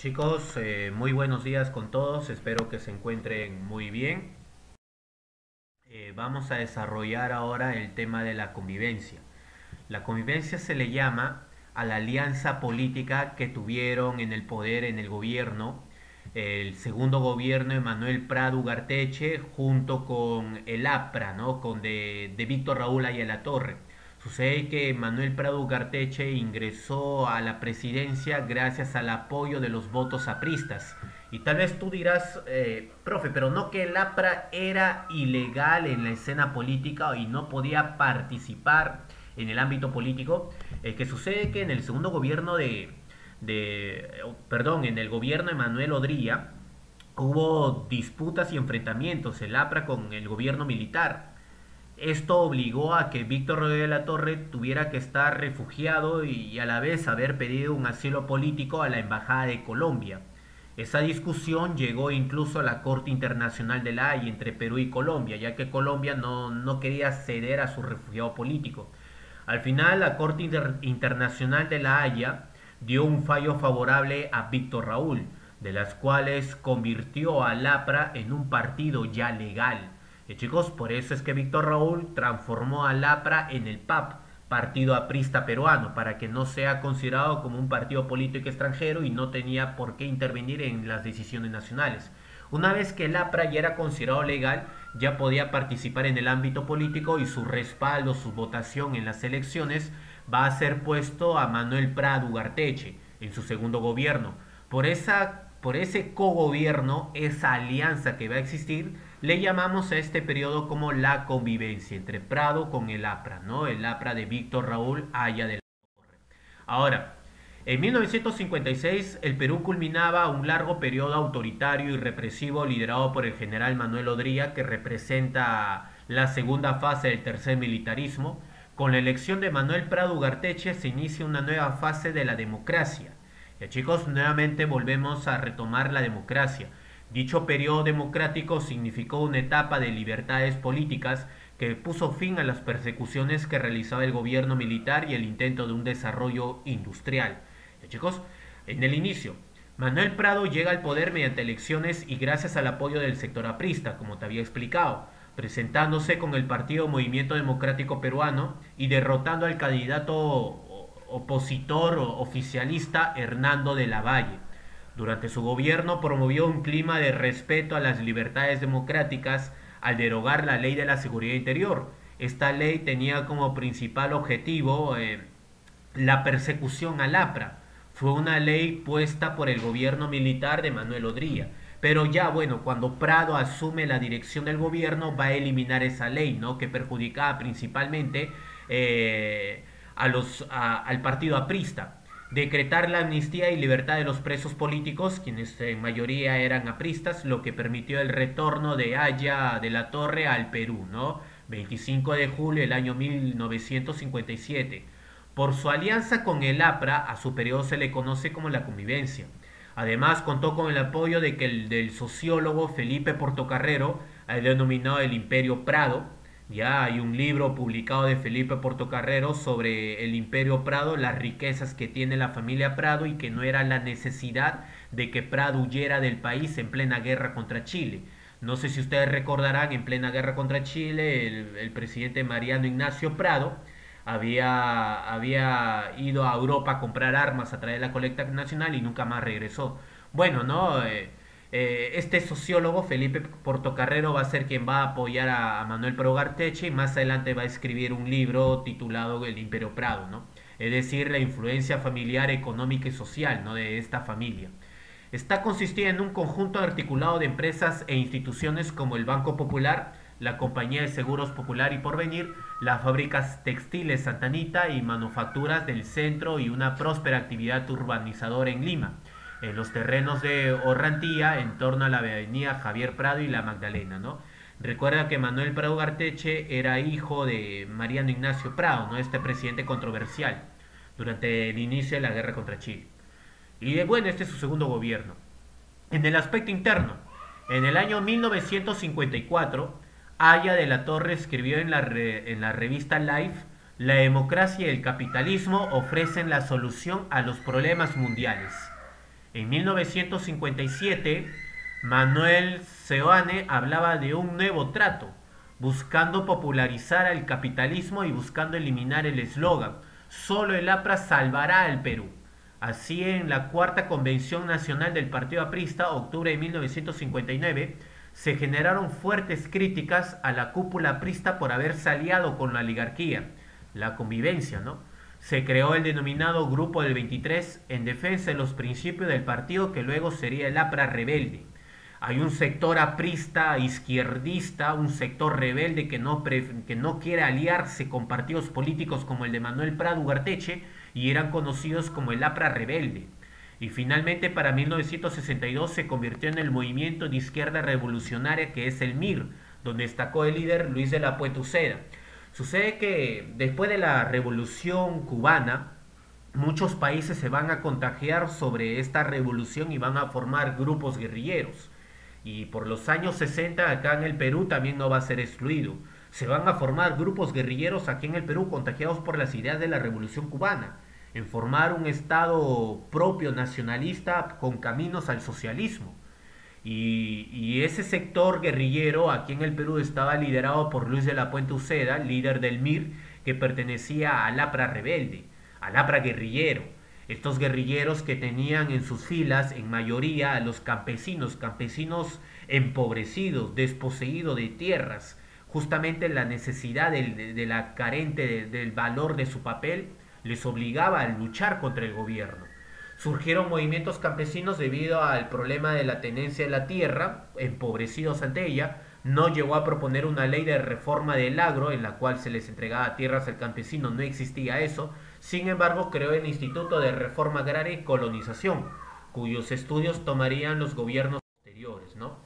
Chicos, muy buenos días con todos, espero que se encuentren muy bien. Vamos a desarrollar ahora el tema de la convivencia. La convivencia se le llama a la alianza política que tuvieron en el poder, en el gobierno, el segundo gobierno de Manuel Prado Ugarteche junto con el APRA, ¿no? de Víctor Raúl Ayala Torre. Sucede que Manuel Prado Ugarteche ingresó a la presidencia gracias al apoyo de los votos apristas. Y tal vez tú dirás, profe, pero no que el APRA era ilegal en la escena política y no podía participar en el ámbito político. Que sucede que en el segundo gobierno perdón, en el gobierno de Manuel Odría hubo disputas y enfrentamientos, el APRA con el gobierno militar. Esto obligó a que Víctor Rodríguez de la Torre tuviera que estar refugiado y a la vez haber pedido un asilo político a la Embajada de Colombia. Esa discusión llegó incluso a la Corte Internacional de la Haya entre Perú y Colombia, ya que Colombia no quería ceder a su refugiado político. Al final, la Corte Internacional de la Haya dio un fallo favorable a Víctor Raúl, de las cuales convirtió al APRA en un partido ya legal. Chicos, por eso es que Víctor Raúl transformó al APRA en el PAP, Partido Aprista Peruano, para que no sea considerado como un partido político extranjero y no tenía por qué intervenir en las decisiones nacionales. Una vez que el APRA ya era considerado legal, ya podía participar en el ámbito político y su respaldo, su votación en las elecciones va a ser puesto a Manuel Prado Ugarteche en su segundo gobierno. Por ese cogobierno, esa alianza que va a existir, le llamamos a este periodo como la convivencia entre Prado con el APRA, ¿no? El APRA de Víctor Raúl Haya de la Torre. Ahora, en 1956 el Perú culminaba un largo periodo autoritario y represivo liderado por el general Manuel Odría, que representa la segunda fase del tercer militarismo. Con la elección de Manuel Prado Ugarteche se inicia una nueva fase de la democracia. Ya, chicos, nuevamente volvemos a retomar la democracia. Dicho periodo democrático significó una etapa de libertades políticas que puso fin a las persecuciones que realizaba el gobierno militar y el intento de un desarrollo industrial. Ya, chicos, en el inicio, Manuel Prado llega al poder mediante elecciones y gracias al apoyo del sector aprista, como te había explicado, presentándose con el partido Movimiento Democrático Peruano y derrotando al candidato opositor o oficialista Hernando de la Valle. Durante su gobierno promovió un clima de respeto a las libertades democráticas al derogar la ley de la seguridad interior. Esta ley tenía como principal objetivo la persecución al APRA. Fue una ley puesta por el gobierno militar de Manuel Odría. Pero ya, bueno, cuando Prado asume la dirección del gobierno, va a eliminar esa ley, ¿no? Que perjudicaba principalmente al partido aprista. Decretar la amnistía y libertad de los presos políticos, quienes en mayoría eran apristas, lo que permitió el retorno de Haya de la Torre al Perú, ¿no? 25 de julio del año 1957. Por su alianza con el APRA, a su periodo se le conoce como la convivencia. Además, contó con el apoyo del sociólogo Felipe Portocarrero, denominado el Imperio Prado. Ya hay un libro publicado de Felipe Portocarrero sobre el Imperio Prado, las riquezas que tiene la familia Prado y que no era la necesidad de que Prado huyera del país en plena guerra contra Chile. No sé si ustedes recordarán, en plena guerra contra Chile, el presidente Mariano Ignacio Prado había ido a Europa a comprar armas a través de la colecta nacional y nunca más regresó. Bueno, ¿no? Este sociólogo, Felipe Portocarrero, va a ser quien va a apoyar a Manuel Prado Ugarteche y más adelante va a escribir un libro titulado El Imperio Prado, ¿no? Es decir, la influencia familiar, económica y social, ¿no? De esta familia. Está consistida en un conjunto articulado de empresas e instituciones como el Banco Popular, la Compañía de Seguros Popular y Porvenir, las fábricas textiles Santa Anita y manufacturas del centro y una próspera actividad urbanizadora en Lima, en los terrenos de Orrantía, en torno a la avenida Javier Prado y la Magdalena, ¿no? Recuerda que Manuel Prado Ugarteche era hijo de Mariano Ignacio Prado, ¿no? Este presidente controversial durante el inicio de la guerra contra Chile. Y bueno, este es su segundo gobierno. En el aspecto interno, en el año 1954, Haya de la Torre escribió en la revista Life: la democracia y el capitalismo ofrecen la solución a los problemas mundiales. En 1957, Manuel Seoane hablaba de un nuevo trato, buscando popularizar el capitalismo y buscando eliminar el eslogan, solo el APRA salvará al Perú. Así, en la cuarta convención nacional del Partido Aprista, octubre de 1959, se generaron fuertes críticas a la cúpula aprista por haberse aliado con la oligarquía, la convivencia, ¿no? Se creó el denominado Grupo del 23 en defensa de los principios del partido que luego sería el APRA rebelde. Hay un sector aprista, izquierdista, un sector rebelde que no quiere aliarse con partidos políticos como el de Manuel Prado Ugarteche y eran conocidos como el APRA rebelde. Y finalmente para 1962 se convirtió en el movimiento de izquierda revolucionaria que es el MIR, donde destacó el líder Luis de la Puente Uceda. Sucede que después de la revolución cubana, muchos países se van a contagiar sobre esta revolución y van a formar grupos guerrilleros. Y por los años 60 acá en el Perú también no va a ser excluido. Se van a formar grupos guerrilleros aquí en el Perú contagiados por las ideas de la revolución cubana, en formar un estado propio nacionalista con caminos al socialismo. Y ese sector guerrillero aquí en el Perú estaba liderado por Luis de la Puente Uceda, líder del MIR, que pertenecía al APRA rebelde, al APRA guerrillero. Estos guerrilleros que tenían en sus filas en mayoría a los campesinos, campesinos empobrecidos, desposeídos de tierras, justamente la necesidad de la carente del valor de su papel les obligaba a luchar contra el gobierno. Surgieron movimientos campesinos debido al problema de la tenencia de la tierra, empobrecidos ante ella. No llegó a proponer una ley de reforma del agro en la cual se les entregaba tierras al campesino, no existía eso. Sin embargo, creó el Instituto de Reforma Agraria y Colonización, cuyos estudios tomarían los gobiernos posteriores, ¿no?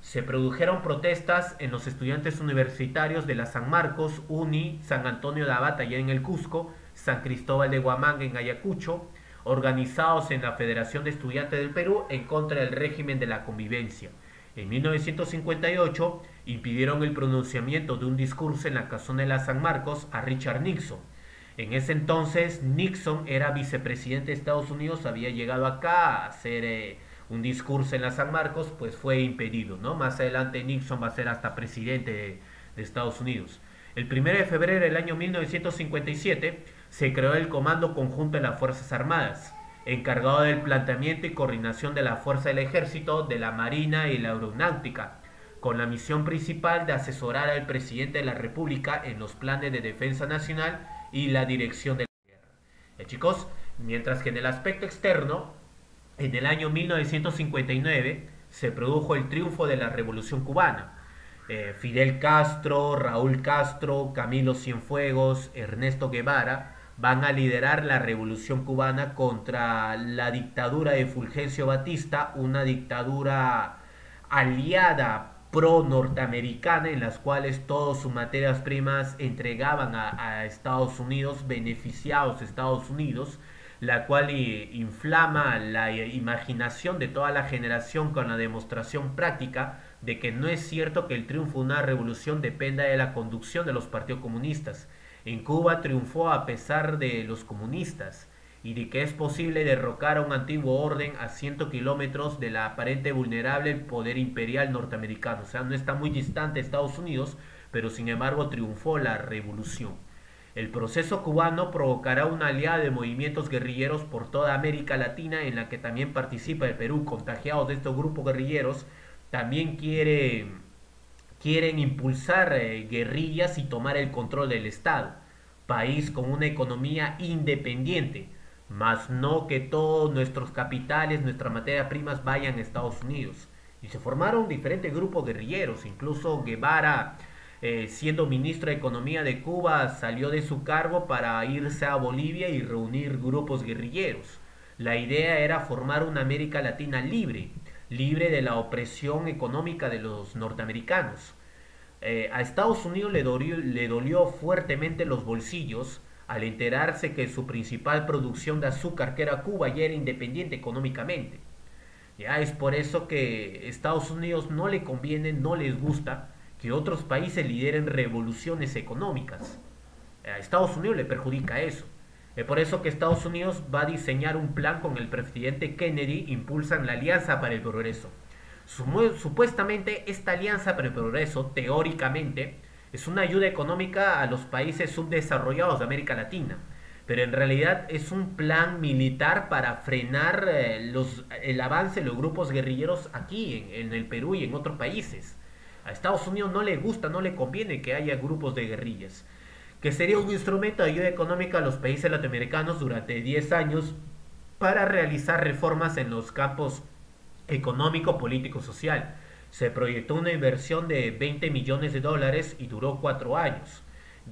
Se produjeron protestas en los estudiantes universitarios de la San Marcos, UNI, San Antonio de Abata, allá en el Cusco, San Cristóbal de Huamanga, en Ayacucho, organizados en la Federación de Estudiantes del Perú en contra del régimen de la convivencia. En 1958 impidieron el pronunciamiento de un discurso en la Casona de San Marcos a Richard Nixon. En ese entonces Nixon era vicepresidente de Estados Unidos, había llegado acá a hacer un discurso en la San Marcos, pues fue impedido, ¿no? Más adelante Nixon va a ser hasta presidente de Estados Unidos. El 1 de febrero del año 1957 se creó el Comando Conjunto de las Fuerzas Armadas, encargado del planteamiento y coordinación de la Fuerza del Ejército, de la Marina y la Aeronáutica, con la misión principal de asesorar al presidente de la República en los planes de defensa nacional y la dirección de la guerra. Chicos, mientras que en el aspecto externo, en el año 1959 se produjo el triunfo de la Revolución Cubana. Fidel Castro, Raúl Castro, Camilo Cienfuegos, Ernesto Guevara van a liderar la revolución cubana contra la dictadura de Fulgencio Batista, una dictadura aliada pro-norteamericana en las cuales todas sus materias primas entregaban a Estados Unidos, beneficiados a Estados Unidos, la cual inflama la imaginación de toda la generación con la demostración práctica de que no es cierto que el triunfo de una revolución dependa de la conducción de los partidos comunistas. En Cuba triunfó a pesar de los comunistas y de que es posible derrocar a un antiguo orden a 100 kilómetros de la aparente vulnerable poder imperial norteamericano. O sea, no está muy distante de Estados Unidos, pero sin embargo triunfó la revolución. El proceso cubano provocará una oleada de movimientos guerrilleros por toda América Latina, en la que también participa el Perú. Contagiados de estos grupos guerrilleros, también quieren impulsar guerrillas y tomar el control del Estado, país con una economía independiente, más no que todos nuestros capitales, nuestras materias primas vayan a Estados Unidos. Y se formaron diferentes grupos guerrilleros, incluso Guevara, siendo ministro de Economía de Cuba, salió de su cargo para irse a Bolivia y reunir grupos guerrilleros. La idea era formar una América Latina libre, libre de la opresión económica de los norteamericanos. A Estados Unidos le dolió fuertemente los bolsillos al enterarse que su principal producción de azúcar, que era Cuba, ya era independiente económicamente. Ya es por eso que a Estados Unidos no le conviene, no les gusta que otros países lideren revoluciones económicas. A Estados Unidos le perjudica eso. Es por eso que Estados Unidos va a diseñar un plan con el presidente Kennedy, impulsan la Alianza para el Progreso. Supuestamente esta Alianza para el Progreso, teóricamente, es una ayuda económica a los países subdesarrollados de América Latina, pero en realidad es un plan militar para frenar el avance de los grupos guerrilleros aquí en el Perú y en otros países. A Estados Unidos no le gusta, no le conviene que haya grupos de guerrillas, que sería un instrumento de ayuda económica a los países latinoamericanos durante 10 años para realizar reformas en los campos económico, político, social. Se proyectó una inversión de 20 millones de dólares y duró 4 años.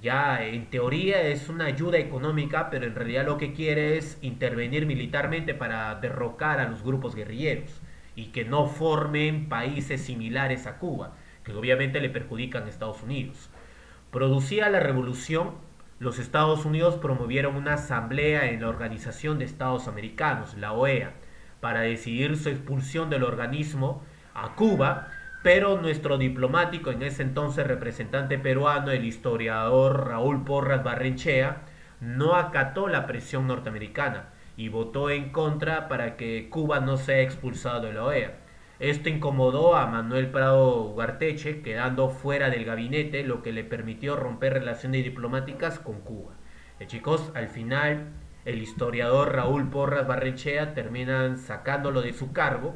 Ya en teoría es una ayuda económica, pero en realidad lo que quiere es intervenir militarmente para derrocar a los grupos guerrilleros y que no formen países similares a Cuba, que obviamente le perjudican a Estados Unidos. Producida la revolución, los Estados Unidos promovieron una asamblea en la Organización de Estados Americanos, la OEA, para decidir su expulsión del organismo a Cuba, pero nuestro diplomático, en ese entonces representante peruano, el historiador Raúl Porras Barrenechea, no acató la presión norteamericana y votó en contra para que Cuba no sea expulsado de la OEA. Esto incomodó a Manuel Prado Ugarteche, quedando fuera del gabinete, lo que le permitió romper relaciones diplomáticas con Cuba. Chicos, al final el historiador Raúl Porras Barrenechea terminan sacándolo de su cargo,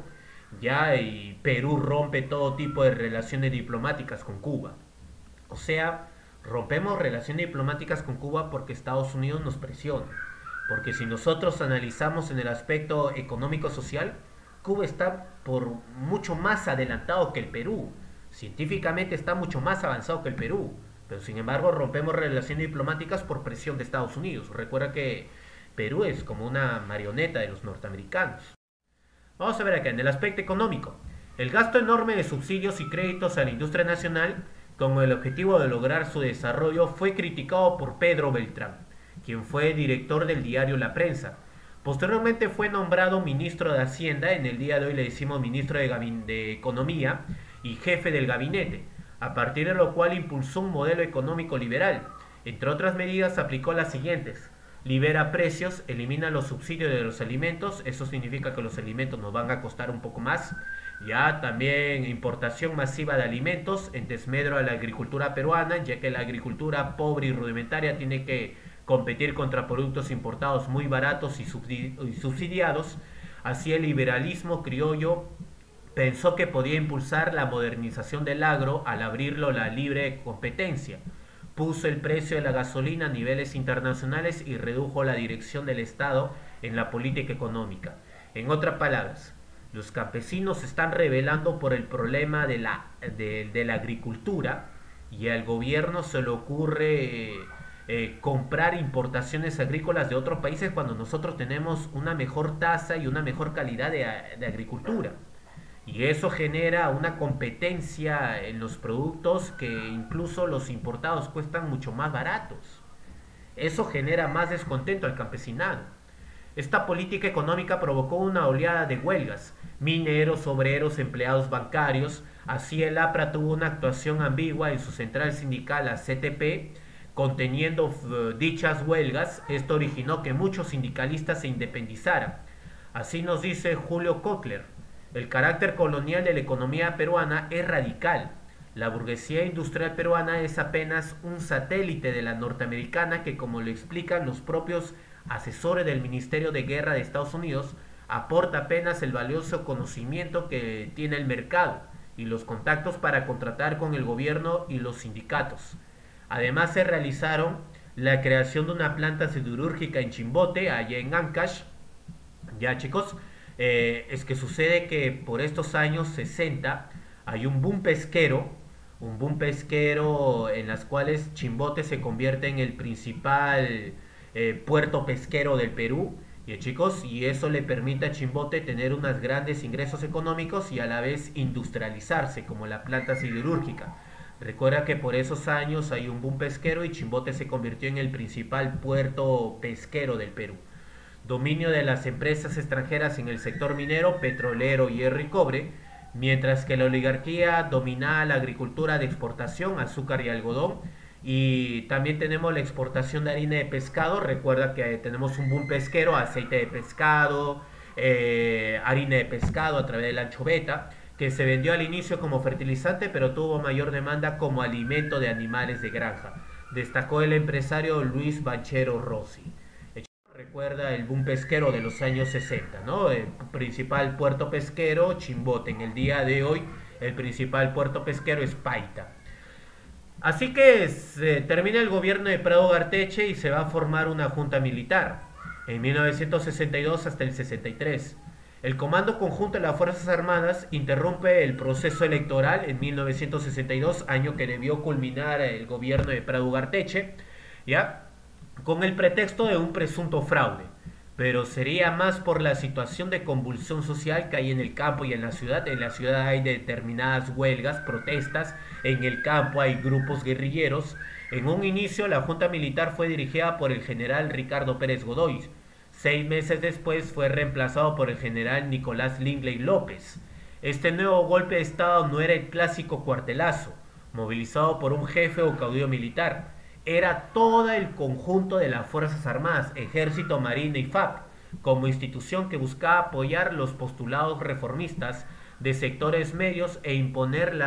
ya, y Perú rompe todo tipo de relaciones diplomáticas con Cuba. O sea, rompemos relaciones diplomáticas con Cuba porque Estados Unidos nos presiona. Porque si nosotros analizamos en el aspecto económico-social, Cuba está por mucho más adelantado que el Perú. Científicamente está mucho más avanzado que el Perú. Pero sin embargo rompemos relaciones diplomáticas por presión de Estados Unidos. Recuerda que Perú es como una marioneta de los norteamericanos. Vamos a ver acá, en el aspecto económico. El gasto enorme de subsidios y créditos a la industria nacional con el objetivo de lograr su desarrollo fue criticado por Pedro Beltrán, quien fue director del diario La Prensa. Posteriormente fue nombrado ministro de Hacienda, en el día de hoy le decimos ministro de Economía y jefe del gabinete, a partir de lo cual impulsó un modelo económico liberal. Entre otras medidas aplicó las siguientes: libera precios, elimina los subsidios de los alimentos, eso significa que los alimentos nos van a costar un poco más. Ya también importación masiva de alimentos en desmedro a la agricultura peruana, ya que la agricultura pobre y rudimentaria tiene que competir contra productos importados muy baratos y subsidiados. Así el liberalismo criollo pensó que podía impulsar la modernización del agro al abrirlo a la libre competencia. Puso el precio de la gasolina a niveles internacionales y redujo la dirección del Estado en la política económica. En otras palabras, los campesinos se están rebelando por el problema de la agricultura y al gobierno se le ocurre comprar importaciones agrícolas de otros países cuando nosotros tenemos una mejor tasa y una mejor calidad de agricultura. Y eso genera una competencia en los productos que incluso los importados cuestan mucho más baratos. Eso genera más descontento al campesinado. Esta política económica provocó una oleada de huelgas. Mineros, obreros, empleados bancarios. Así el APRA tuvo una actuación ambigua en su central sindical, la CTP, conteniendo dichas huelgas. Esto originó que muchos sindicalistas se independizaran. Así nos dice Julio Kotler: el carácter colonial de la economía peruana es radical. La burguesía industrial peruana es apenas un satélite de la norteamericana que, como lo explican los propios asesores del Ministerio de Guerra de Estados Unidos, aporta apenas el valioso conocimiento que tiene el mercado y los contactos para contratar con el gobierno y los sindicatos. Además se realizaron la creación de una planta siderúrgica en Chimbote, allá en Ancash. Ya, chicos, es que sucede que por estos años 60 hay un boom pesquero en las cuales Chimbote se convierte en el principal puerto pesquero del Perú. Y chicos, y eso le permite a Chimbote tener unos grandes ingresos económicos y a la vez industrializarse como la planta siderúrgica. Recuerda que por esos años hay un boom pesquero y Chimbote se convirtió en el principal puerto pesquero del Perú. Dominio de las empresas extranjeras en el sector minero, petrolero, hierro y cobre, mientras que la oligarquía dominaba la agricultura de exportación, azúcar y algodón, Y también tenemos la exportación de harina de pescado. Recuerda que tenemos un boom pesquero, aceite de pescado, harina de pescado a través de la anchoveta, que se vendió al inicio como fertilizante, pero tuvo mayor demanda como alimento de animales de granja. Destacó el empresario Luis Banchero Rossi. Recuerda el boom pesquero de los años 60, ¿no? El principal puerto pesquero, Chimbote. En el día de hoy, el principal puerto pesquero es Paita. Así que se termina el gobierno de Prado Garteche y se va a formar una junta militar en 1962 hasta el 63. El Comando Conjunto de las Fuerzas Armadas interrumpe el proceso electoral en 1962, año que debió culminar el gobierno de Prado Garteche, ¿ya? Con el pretexto de un presunto fraude, pero sería más por la situación de convulsión social que hay en el campo y en la ciudad. En la ciudad hay determinadas huelgas, protestas, en el campo hay grupos guerrilleros. En un inicio la junta militar fue dirigida por el general Ricardo Pérez Godoy. 6 meses después fue reemplazado por el general Nicolás Lingley López. Este nuevo golpe de estado no era el clásico cuartelazo, movilizado por un jefe o caudillo militar. Era todo el conjunto de las Fuerzas Armadas, Ejército, Marina y FAP, como institución que buscaba apoyar los postulados reformistas de sectores medios e imponer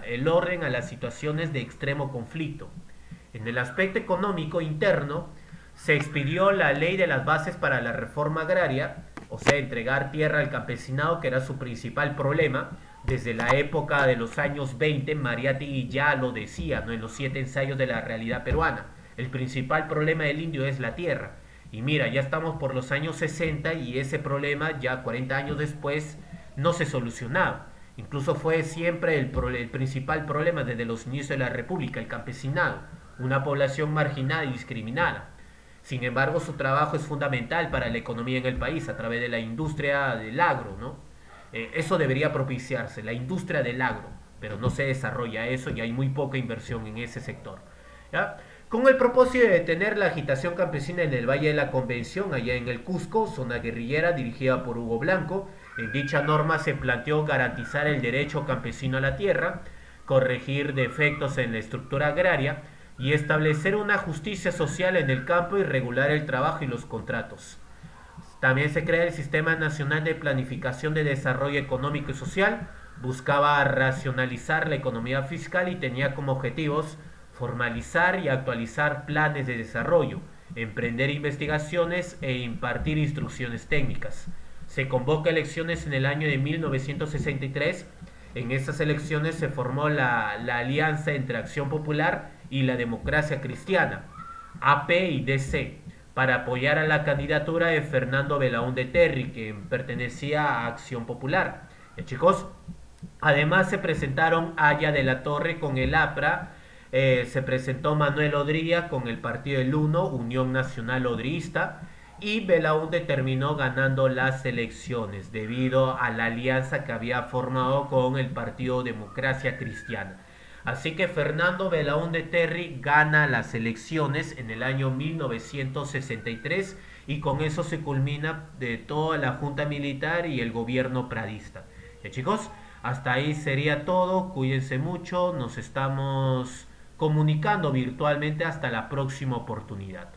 el orden a las situaciones de extremo conflicto. En el aspecto económico interno, se expidió la ley de las bases para la reforma agraria, o sea, entregar tierra al campesinado, que era su principal problema. Desde la época de los años 20, Mariátegui ya lo decía, ¿no? En los 7 ensayos de la realidad peruana. El principal problema del indio es la tierra. Y mira, ya estamos por los años 60 y ese problema, ya 40 años después, no se solucionaba. Incluso fue siempre el principal problema desde los inicios de la República, el campesinado, una población marginada y discriminada. Sin embargo, su trabajo es fundamental para la economía en el país a través de la industria del agro, ¿no? Eso debería propiciarse, la industria del agro, pero no se desarrolla eso y hay muy poca inversión en ese sector, ¿ya? Con el propósito de detener la agitación campesina en el Valle de la Convención, allá en el Cusco, zona guerrillera dirigida por Hugo Blanco, en dicha norma se planteó garantizar el derecho campesino a la tierra, corregir defectos en la estructura agraria y establecer una justicia social en el campo y regular el trabajo y los contratos. También se crea el Sistema Nacional de Planificación de Desarrollo Económico y Social, buscaba racionalizar la economía fiscal y tenía como objetivos formalizar y actualizar planes de desarrollo, emprender investigaciones e impartir instrucciones técnicas. Se convoca elecciones en el año de 1963. En estas elecciones se formó la alianza entre Acción Popular y la Democracia Cristiana, AP y DC, para apoyar a la candidatura de Fernando Belaúnde Terry, que pertenecía a Acción Popular. Chicos, además se presentaron Aya de la Torre con el APRA, se presentó Manuel Odría con el partido del Uno, Unión Nacional Odrista, y Belaúnde terminó ganando las elecciones debido a la alianza que había formado con el partido Democracia Cristiana. Así que Fernando Belaúnde Terry gana las elecciones en el año 1963 y con eso se culmina de toda la junta militar y el gobierno pradista. Ya, chicos, hasta ahí sería todo. Cuídense mucho, nos estamos comunicando virtualmente hasta la próxima oportunidad.